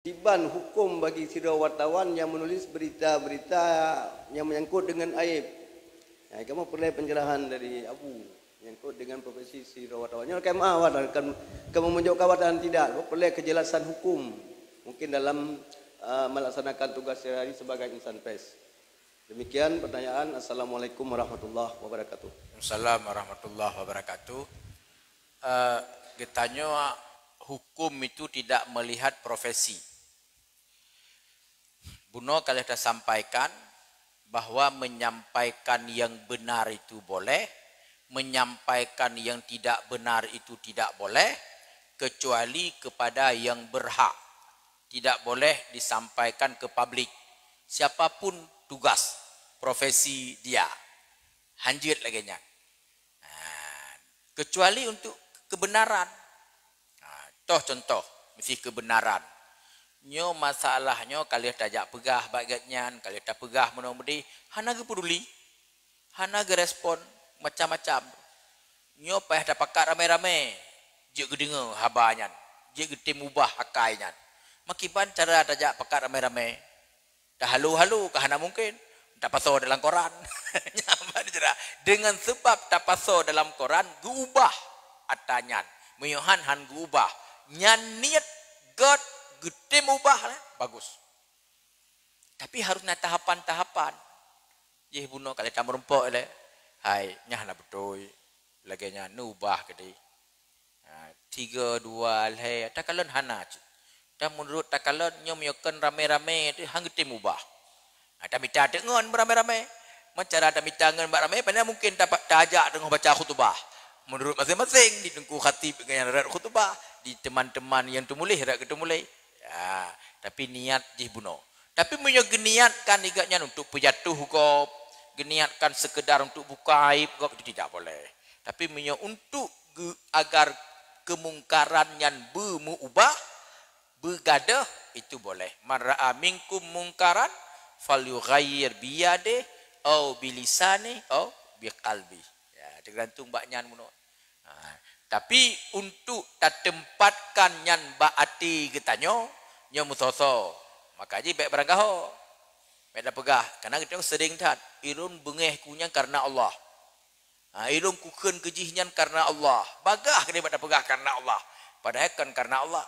Kewajiban hukum bagi sira wartawan yang menulis berita-berita yang menyangkut dengan aib. Kamu perlu pencerahan dari Abu menyangkut dengan profesi sira wartawan. Kamu kamu menjawab kawasan tidak. Perlu kejelasan hukum. Mungkin dalam melaksanakan tugas sehari-hari sebagai insan pers. Demikian pertanyaan. Assalamualaikum warahmatullahi wabarakatuh. Assalamualaikum warahmatullahi wabarakatuh. Ditanya hukum itu tidak melihat profesi. Buno kalian sudah sampaikan bahwa menyampaikan yang benar itu boleh, menyampaikan yang tidak benar itu tidak boleh, kecuali kepada yang berhak. Tidak boleh disampaikan ke publik. Siapapun tugas, profesi dia. Hanjit lagi nya. Kecuali untuk kebenaran. Contoh, mesti kebenaran. Nyo masalahnya kalian tajak pegah bagatnya, kalian tak pegah menomodi, hana ge peduli, hana ge respon macam-macam. Nyo payah dah pakat rame-rame, je ge dengar habanya, je ge tim ubah akainya. Makiban cara tajak pakat rame-rame, dah halu-halu ke hana mungkin, tak pasal dalam koran. Dengan sebab tak pasal dalam koran, ge ubah atanyan, meyohan han ge ubah, nyan niat God gede mubah bagus. Tapi harus na tahapan-tahapan. Ye buno kali ta merumpok le. Hai, nyah na betul. Lagi nya nubah gede. 3 2 le takalon hana. Dan menurut takalon nyom yoken rame-rame tu hang gede mubah. Ta mita dengon rame-rame. Mencara ta mita ngen rame pada mungkin dapat tajak dengan baca khutbah. Menurut masing-masing di tengku khatib dengan rat khutbah, di teman-teman yang tu mulih rat ketemu mulai. Ya, tapi niat dibunuh. Tapi punya geniatkan igaknya untuk pejatuh kau, geniatkan sekedar untuk buka aib kau itu tidak boleh. Tapi punya untuk agar kemungkaran yang berubah, bergadah itu boleh. Man ra'a minkum mungkaran falyughayyir biyade au bilisani au biqalbi. Ya, tergantung baknya bunuh. Tapi untuk tak tempatkan yang baati getanyo nyo musoso maka ji baik beranggaho baik dah pegah karena kita sering tat irun bengeh kunya karena Allah irun kuken kejihnya karena Allah bagah kena pada pegah karena Allah padahal kan karena Allah